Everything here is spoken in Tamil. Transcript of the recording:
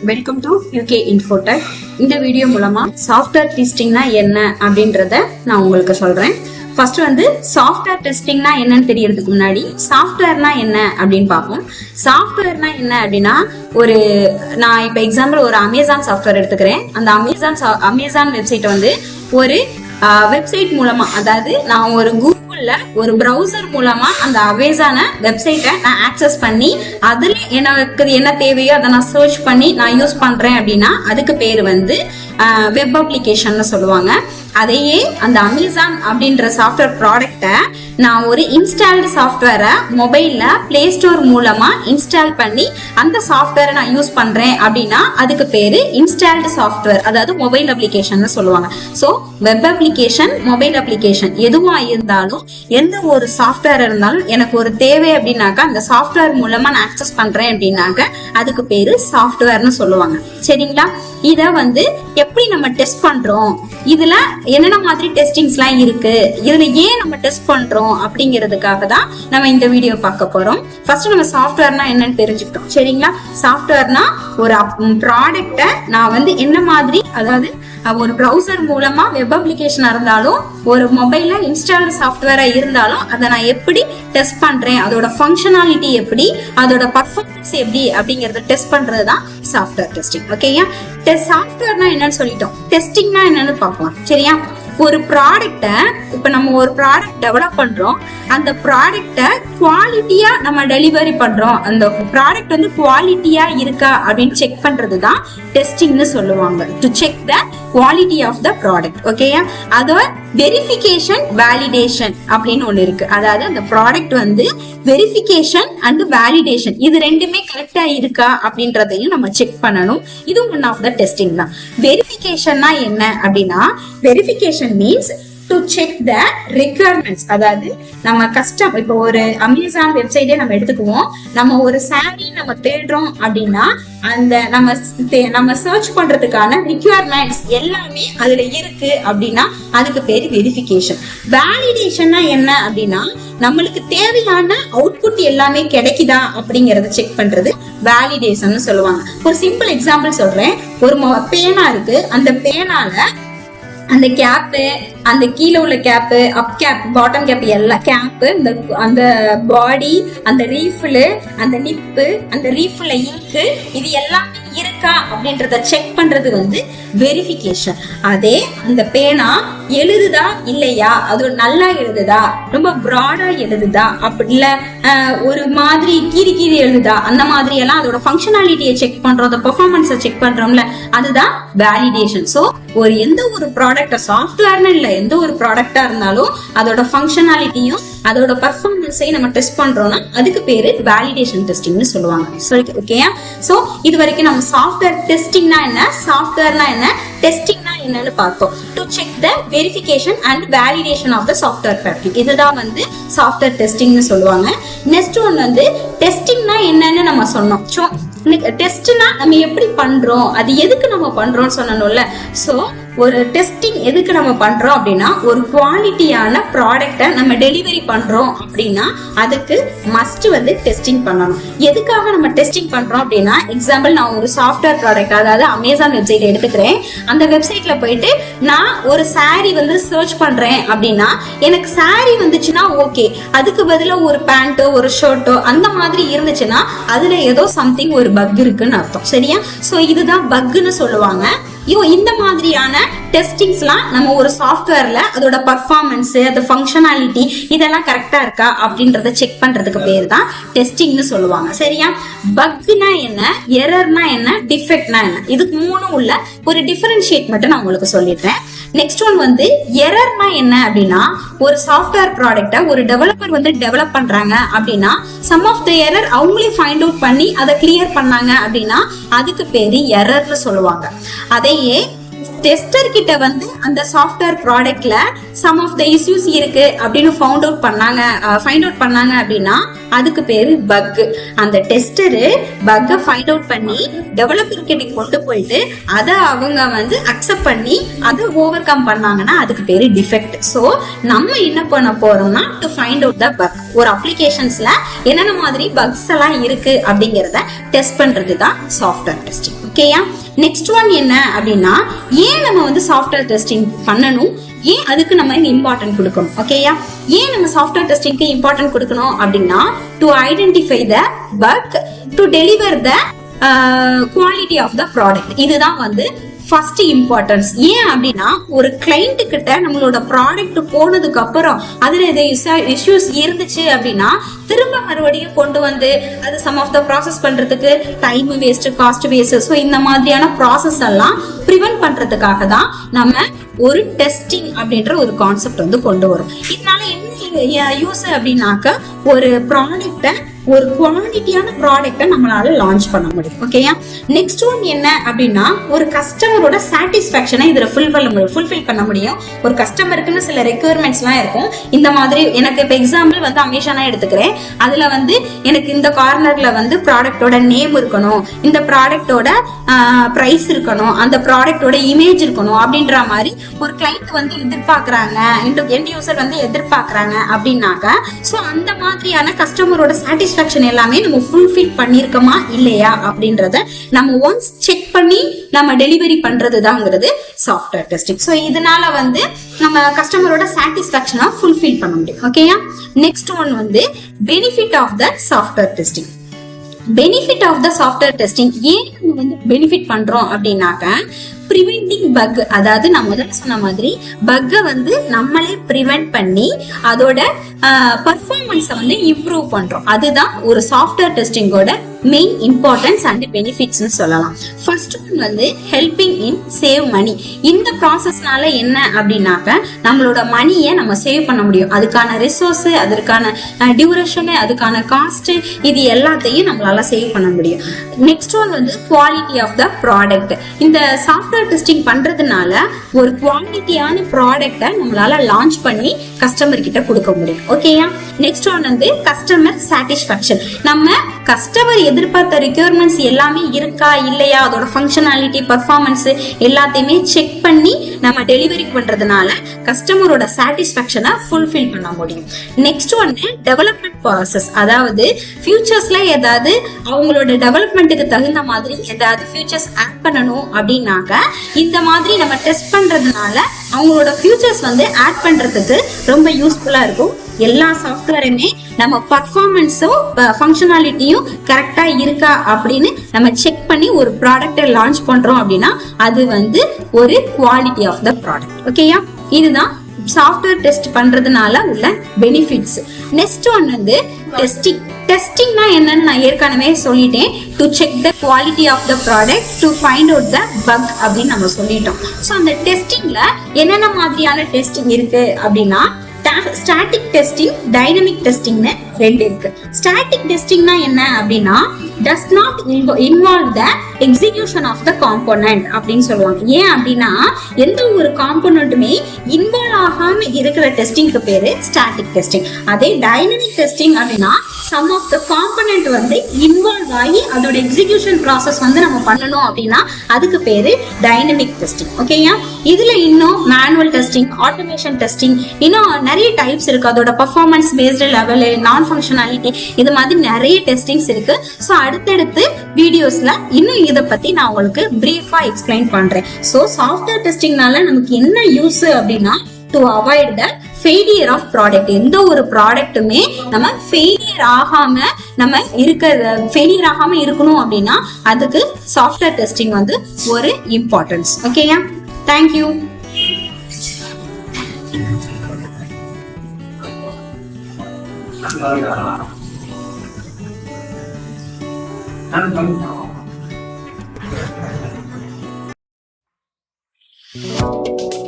Welcome to UK Infotech. இந்த வீடியோ மூலமா சாஃப்ட்வேர் டெஸ்டிங்னா என்ன அப்படின்றத நான் உங்களுக்கு சொல்றேன். ஃபர்ஸ்ட் சாஃப்ட்வேர் டெஸ்டிங்னா என்னன்னு தெரியறதுக்கு முன்னாடி சாஃப்ட்வேர்னா என்ன அப்படின்னு பார்ப்போம். சாஃப்ட்வேர்னா என்ன அப்படின்னா, நான் இப்ப எக்ஸாம்பிள் ஒரு அமேசான் சாஃப்ட்வேர் எடுத்துக்கிறேன். அந்த அமேசான் வெப்சைட் ஒரு வெப்சைட் மூலமா, அதாவது நான் ஒரு கூகுள்ல ஒரு பிரவுசர் மூலமா அந்த அமேசான வெப்சைட்டை நான் ஆக்சஸ் பண்ணி அதுல எனக்கு என்ன தேவையோ அதை நான் சர்ச் பண்ணி நான் யூஸ் பண்றேன் அப்படின்னா அதுக்கு பேர் வெப் அப்ளிகேஷன் சொல்லுவாங்க. அதையே அந்த அமேசான் அப்படின்ற சாஃப்ட்வேர் ப்ராடக்டை நான் ஒரு இன்ஸ்டால்டு சாஃப்ட்வேரை மொபைல்ல பிளே ஸ்டோர் மூலமா இன்ஸ்டால் பண்ணி அந்த சாஃப்ட்வேரை நான் யூஸ் பண்றேன் அப்படின்னா அதுக்கு பேரு இன்ஸ்டால்டு சாஃப்ட்வேர், அதாவது மொபைல் அப்ளிகேஷன் சொல்லுவாங்க. So web application, mobile application எதுவா இருந்தாலும், எந்த ஒரு சாஃப்ட்வேர் இருந்தாலும் எனக்கு ஒரு தேவை அப்படின்னாக்கா அந்த சாஃப்ட்வேர் மூலமா நான் ஆக்சஸ் பண்றேன் அப்படின்னாக்க அதுக்கு பேரு சாஃப்ட்வேர்னு சொல்லுவாங்க. சரிங்களா? இத எப்படி நம்ம டெஸ்ட் பண்றோம், இதுல என்னென்ன மாதிரி டெஸ்டிங்ஸ் எல்லாம் இருக்கு, இதுல ஏன் நம்ம டெஸ்ட் பண்றோம் அப்படிங்கிறதுக்காக தான் நம்ம இந்த வீடியோ பார்க்க போறோம். ஃபர்ஸ்ட் நம்ம சாஃப்ட்வேர்னா என்னன்னு தெரிஞ்சுக்கிட்டோம். சரிங்களா? சாஃப்ட்வேர்னா ஒரு ப்ராடக்ட நான் என்ன மாதிரி, அதாவது ஒரு பிரவுசர் மூலமா வெப் அப்ளிகேஷன் இருந்தாலும் ஒரு மொபைல்ல இன்ஸ்டால்டு சாஃப்ட்வேரா இருந்தாலும் அதை நான் எப்படி டெஸ்ட் பண்றேன், அதோட ஃபங்க்ஷனாலிட்டி எப்படி, அதோட பர்ஃபார்மன்ஸ் எப்படி அப்படிங்கறத டெஸ்ட் பண்றதுதான் சாஃப்ட்வேர் டெஸ்டிங். ஓகேயா? சாஃப்ட்வேர்னா என்னன்னு சொல்லிட்டோம், டெஸ்டிங்னா என்னன்னு பார்க்கலாம். சரியா? ஒரு ப்ராடக்ட, இப்ப நம்ம ஒரு ப்ராடக்ட் டெவலப் பண்றோம், அந்த ப்ராடக்ட குவாலிட்டியா நம்ம டெலிவரி பண்றோம், அந்த ப்ராடக்ட் குவாலிட்டியா இருக்கா அப்படின்னு செக் பண்றதுதான் டெஸ்டிங்னு சொல்லுவாங்க. To check the quality of the product. ஓகேயா? அதோ வெரிஃபிகேஷன், வேலிடேஷன் அப்படின்னு ஒண்ணு இருக்கு. அதாவது அந்த ப்ராடக்ட் வெரிஃபிகேஷன் அண்ட் வேலிடேஷன் இது ரெண்டுமே கரெக்டா இருக்கா அப்படின்றதையும் நம்ம செக் பண்ணணும். இது ஒன் ஆஃப் த டெஸ்டிங் தான். வெரிஃபிகேஷன்னா என்ன அப்படின்னா, verification means to check the requirements. அதாவது நம்ம கஸ்டம், இப்போ ஒரு அமேசான் வெப்சைட்டே நம்ம எடுத்துக்குவோம். நம்ம ஒரு சாரி நம்ம தேடுறோம் அப்படின்னா அந்த நம்ம சர்ச் பண்றதுக்கான ரிக்வயர்மெண்ட்ஸ் எல்லாமே அதுல இருக்கு அப்படின்னா அதுக்கு பேரு வெரிஃபிகேஷன். வேலிடேஷன்னா என்ன அப்படின்னா, நம்மளுக்கு தேவையான அவுட்புட் எல்லாமே கிடைக்குதா அப்படிங்கறத செக் பண்றது வேலிடேஷன் சொல்லுவாங்க. ஒரு சிம்பிள் எக்ஸாம்பிள் சொல்றேன். ஒரு பேனா இருக்கு, அந்த பேனால அந்த கேப்பு, அந்த கீழே உள்ள cap, up cap, bottom cap, எல்லா கேப்பு, அந்த பாடி, அந்த ரீஃபில், அந்த நிப்பு, அந்த ரீஃபில் இங்கு, இது எல்லாமே இருக்கா அப்படின்றத செக் பண்றது வெரிஃபிகேஷன். அதே அந்த பேனா எழுதுதா இல்லையா, அது நல்லா எழுதுதா, ரொம்ப பிராடா எழுதுதா, அப்படி இல்ல ஒரு மாதிரி கீறி எழுதுதா, அந்த மாதிரி எல்லாம் அதோட ஃபங்க்ஷனாலிட்டியை செக் பண்றோம், அந்த பெர்ஃபார்மன்ஸை செக் பண்றோம்ல, அதுதான் வேலிடேஷன். சோ எந்த ஒரு ப்ராடக்ட், சாஃப்ட்வேர்னு இல்ல, எந்த ஒரு ப்ராடக்டா இருந்தாலும் அதோட ஃபங்க்ஷனாலிட்டியும் அதோட பர்ஃபார்மன்ஸையும் நம்ம டெஸ்ட் பண்றோம்னா அதுக்கு பேரு வேலிடேஷன் டெஸ்டிங்னு சொல்லுவாங்க. ஓகேயா? சோ இது வரைக்கும் நம்ம சாஃப்ட்வேர் டெஸ்டிங்னா என்ன, சாஃப்ட்வேர்னா என்ன, டெஸ்டிங்னா என்னன்னு பார்த்தோம். To check the verification and validation of the software packing, இதுதான் சாஃப்ட்வேர் டெஸ்டிங்னு சொல்லுவாங்க. நெக்ஸ்ட் ஒன் டெஸ்டிங்னா என்னன்னு நம்ம சொன்னோம். டெஸ்ட்னா நம்ம எப்படி பண்றோம், அது எதுக்கு நம்ம பண்றோம்னு சொன்னோம்ல. சோ ஒரு டெஸ்டிங் எதுக்கு நம்ம பண்றோம் அப்படின்னா, ஒரு குவாலிட்டியான ப்ராடக்ட்டை நம்ம டெலிவரி பண்றோம் அப்படின்னா அதுக்கு மஸ்ட் டெஸ்டிங் பண்ணணும். எதுக்காக நம்ம டெஸ்டிங் பண்றோம் அப்படின்னா, எக்ஸாம்பிள் நான் ஒரு சாஃப்ட்வேர் ப்ராடக்ட், அதாவது அமேசான் வெப்சைட் எடுத்துக்கிறேன். அந்த வெப்சைட்ல போயிட்டு நான் ஒரு சாரி சர்ச் பண்றேன் அப்படின்னா, எனக்கு சாரி வந்துச்சுன்னா ஓகே, அதுக்கு பதிலா ஒரு பேண்டோ ஒரு ஷர்ட்டோ அந்த மாதிரி இருந்துச்சுன்னா அதுல ஏதோ சம்திங் ஒரு பக் இருக்குன்னு அர்த்தம். சரியா? சோ இதுதான் பக்னு சொல்லுவாங்க. இந்த மாதிரியான டெஸ்டிங்ஸ்லாம் நம்ம ஒரு சாஃப்ட்வேர்ல அதோட பர்ஃபார்மன்ஸ், அது ஃபங்க்ஷனாலிட்டி இதெல்லாம் கரெக்டா இருக்கா அப்படின்றத செக் பண்றதுக்கு பேர் தான் டெஸ்டிங்னு சொல்லுவாங்க. சரியா? பக்னா என்ன, எரர்னா என்ன, டிஃபெக்ட்னா என்ன, இதுக்கு மூணு உள்ள ஒரு டிஃபரன்ஷியேட் மட்டும் நான் உங்களுக்கு சொல்லிடுறேன். நெக்ஸ்ட் ஒன் எரர்னா என்ன அப்படின்னா, ஒரு சாஃப்ட்வேர் ப்ராடக்ட்டை ஒரு டெவலப்பர் டெவலப் பண்றாங்க அப்படின்னா சம் ஆஃப் த எரர் அவங்களே ஃபைண்ட் அவுட் பண்ணி அதை கிளியர் பண்ணாங்க அப்படின்னா அதுக்கு பேரு எரர்னு சொல்லுவாங்க. அதையே டெஸ்டர் கிட்ட அந்த சாஃப்ட்வேர் ப்ராடக்ட்ல சம் ஆஃப் த இஷ்யூஸ் இருக்கு அப்படின்னு ஃபைண்ட் அவுட் பண்ணாங்க அப்படின்னா அதுக்கு பேரு பக். அந்த டெஸ்டர் பக்கை ஃபைண்ட் அவுட் பண்ணி டெவலப்பர் கிட்ட கொண்டு போயிட்டு அதை அவங்க அக்செப்ட் பண்ணி அதை ஓவர் கம் பண்ணாங்கன்னா அதுக்கு பேரு டிஃபெக்ட். சோ நம்ம என்ன பண்ண போறோம்னா to find out the buck. ஒரு அப்ளிகேஷன்ஸ்ல என்னென்ன மாதிரி பக்ஸ் எல்லாம் இருக்கு அப்படிங்கறத டெஸ்ட் பண்றது தான் சாஃப்ட்வேர் டெஸ்டிங். ஓகேயா. நெக்ஸ்ட் ஒன் என்ன அப்படின்னா, ஏன் நம்ம வந்து சாஃப்ட்வேர் டெஸ்டிங் பண்ணணும், ஏன் அதுக்கு நம்ம இம்பார்ட்டன்ட் கொடுக்கணும். ஓகேயா. ஏன் நம்ம சாஃப்ட்வேர் டெஸ்டிங்க்கு இம்பார்ட்டன்ட் கொடுக்கணும் அப்படின்னா, to identify the bug, to deliver the quality of the product. இதுதான் வந்து ஃபர்ஸ்ட் இம்பார்ட்டன்ஸ். ஏன் அப்படின்னா, ஒரு கிளைண்ட் கிட்ட நம்மளோட ப்ராடக்ட் போனதுக்கு அப்புறம் அதுல இஷ்யூஸ் இருந்துச்சு அப்படின்னா திரும்ப மறுபடியும் கொண்டு வந்து அது சம் ஆஃப் த ப்ராசஸ் பண்றதுக்கு time waste, cost waste. So இந்த மாதிரியான ப்ராசஸ் எல்லாம் ப்ரிவென்ட் பண்றதுக்காக தான் நம்ம ஒரு டெஸ்டிங் அப்படின்ற ஒரு கான்செப்ட் வந்து கொண்டு வரும். இதனால என்ன யூஸ் அப்படின்னாக்க, ஒரு ப்ராடக்ட, ஒரு குவாலிட்டியான ப்ராடக்ட நம்மளால லான்ச் பண்ண முடியும். ஓகேயா. நெக்ஸ்ட் ஒன் என்ன அப்படின்னா, ஒரு கஸ்டமரோட சாட்டிஸ்பாக்சனை இதுல ஃபுல்ஃபில் பண்ண முடியும். ஒரு கஸ்டமருக்குன்னு சில ரெக்யர்மெண்ட்ஸ் எல்லாம் இருக்கும். இந்த மாதிரி எனக்கு இப்ப எக்ஸாம்பிள் வந்து அமேசானா எடுத்துக்கிறேன். அதுல வந்து எனக்கு இந்த கார்னர்ல வந்து ப்ராடக்டோட நேம் இருக்கணும், இந்த ப்ராடக்டோட பிரைஸ் இருக்கணும், அந்த ப்ராடக்டோட இமேஜ் இருக்கணும் அப்படின்ற மாதிரி ஒரு கிளைண்ட் வந்து எதிர்பார்க்கறாங்க, எண்ட் யூசர் வந்து எதிர்பார்க்கறாங்க அப்படின்னாக்க, சோ அந்த மாதிரியான கஸ்டமரோட சாட்டிஸ்பாக்சன் எல்லாமே நம்ம ஃபுல்ஃபில் பண்ணிருக்கோமா இல்லையா அப்படின்றத நம்ம ஒன்ஸ் செக் பண்ணி நம்ம டெலிவரி பண்றதுதாங்கிறது சாஃப்ட்வேர் டெஸ்டிங். சோ இதனால வந்து நம்ம கஸ்டமரோட சாட்டிஸ்பாக்சனை ஃபுல்ஃபில் பண்ண முடியும். ஓகேயா. நெக்ஸ்ட் ஒன் வந்து benefit of the software testing. Benefit of the software testing ஏன் நம்ம வந்து பெனிஃபிட் பண்றோம் அப்படின்னாக்க, பிரிவென்டிங் பக், அதாவது நான் முதல்ல சொன்ன மாதிரி பக்கை வந்து நம்மளே பிரிவென்ட் பண்ணி அதோட பர்ஃபார்மன்ஸை வந்து இம்ப்ரூவ் பண்றோம். அதுதான் ஒரு சாஃப்ட்வேர் டெஸ்டிங்கோட மெயின் இம்பார்ட்டன்ஸ் அண்ட் பெனிஃபிட்ஸ் சொல்லலாம். ஃபர்ஸ்ட் ஒன் வந்து ஹெல்பிங் இன் சேவ் மணி. இந்த ப்ராசஸ்னால என்ன அப்படின்னாக்க, நம்மளோட மணியை நம்ம சேவ் பண்ண முடியும். அதுக்கான ரிசோர்ஸ், அதற்கான டியூரேஷன், அதுக்கான காஸ்ட், இது எல்லாத்தையும் நம்மளால சேவ் பண்ண முடியும். நெக்ஸ்ட் ஒன் வந்து குவாலிட்டி ஆஃப் த ப்ராடக்ட். இந்த சாஃப்ட்வேர் டெஸ்டிங் பண்றதுனால ஒரு குவாலிட்டியான ப்ராடக்டை நம்மளால லான்ச் பண்ணி கஸ்டமர் கிட்ட கொடுக்க முடியும். ஓகேயா. நெக்ஸ்ட் ஒன் வந்து கஸ்டமர் சாட்டிஸ்பாக்சன். நம்ம கஸ்டமர் எதிர்பார்த்த ரெக்யர்மெண்ட்ஸ் எல்லாமே இருக்கா இல்லையா, அதோட ஃபங்க்ஷனாலிட்டி, பர்ஃபார்மன்ஸ் எல்லாத்தையுமே செக் பண்ணி நம்ம டெலிவரி பண்றதுனால கஸ்டமரோட சாட்டிஸ்பாக்சனை ஃபுல்ஃபில் பண்ண முடியும். நெக்ஸ்ட் ஒன்னு டெவலப்மெண்ட் ப்ராசஸ். அதாவது ஃபியூச்சர்ஸ்ல ஏதாவது அவங்களோட டெவலப்மெண்ட்டுக்கு தகுந்த மாதிரி ஏதாவது ஃபியூச்சர்ஸ் ஆட் பண்ணணும் அப்படின்னாக்க, இந்த மாதிரி நம்ம டெஸ்ட் பண்றதுனால அவங்களோட ஃபியூச்சர்ஸ் வந்து ஆட் பண்றதுக்கு ரொம்ப யூஸ்ஃபுல்லா இருக்கும். எல்லா சாஃப்ட்வேருமே நம்ம பர்ஃபார்மன்ஸும் ஃபங்க்ஷனாலிட்டியும் கரெக்டா இருக்கா அப்படின்னு நம்ம செக் பண்ணி ஒரு ப்ராடக்ட்டை லான்ச் பண்றோம் அப்படின்னா அது வந்து ஒரு குவாலிட்டி ஆஃப் த ப்ராடக்ட். ஓகேயா. இதுதான் சாஃப்ட்வேர் டெஸ்ட் பண்றதுனால உள்ள பெனிஃபிட்ஸ். நெக்ஸ்ட் ஒன் வந்து டெஸ்டிங். டெஸ்டிங்னா என்னன்னு நான் ஏற்கனவே சொல்லிட்டேன். To check the quality of the product, to find out the bug அப்படின்னு நம்ம சொல்லிட்டோம். ஸோ அந்த டெஸ்டிங்ல என்னென்ன மாதிரியான டெஸ்டிங் இருக்கு அப்படின்னா, ஸ்டாட்டிக் டெஸ்டிங், டைனமிக் டெஸ்டிங்னு ரெண்டு இருக்கு. ஸ்டாட்டிக் டெஸ்டிங்னா என்ன அப்படின்னா, does not involve the execution of the component அப்படின்னு சொல்லுவாங்க. ஏன் அப்படின்னா, எந்த ஒரு காம்போனன்ட்டுமே இன்வால்வ் ஆகாம இருக்கிற டெஸ்டிங்க்கு பேரு ஸ்டாட்டிக் டெஸ்டிங். அதே டைனமிக் டெஸ்டிங் அப்படின்னா, சம் ஆஃப் த காம்போனன்ட் வந்து இன்வால்வ் ஆகி அதோட எக்ஸிகியூஷன் ப்ராசஸ் வந்து நம்ம பண்ணணும் அப்படின்னா அதுக்கு பேரு டைனமிக் டெஸ்டிங். ஓகேயா. இதுல இன்னும் மேனுவல் டெஸ்டிங், ஆட்டோமேஷன் டெஸ்டிங், இன்னும் நிறைய டைப்ஸ் இருக்கு. அதோட பர்ஃபார்மன்ஸ் பேஸ்டு லெவல், நான் ஃபங்க்ஷனாலிட்டி, இது மாதிரி நிறைய டெஸ்டிங்ஸ் இருக்கு. ஸோ அடுத்தடுத்து வீடியோஸ்ல இன்னும் இதை பத்தி நான் உங்களுக்கு பிரீஃபா எக்ஸ்பிளைன் பண்றேன். ஸோ சாஃப்ட்வேர் டெஸ்டிங்னால நமக்கு என்ன யூஸ் அப்படின்னா, to avoid the failure of product. எந்த ஒரு ப்ராடக்ட்டுமே நம்ம ஃபெயிலியர் ஆகாம இருக்கணும் அப்படின்னா அதுக்கு சாஃப்ட்வேர் டெஸ்டிங் வந்து ஒரு இம்பார்ட்டன்ஸ். ஓகேயா. தேங்க்யூ. Thank you.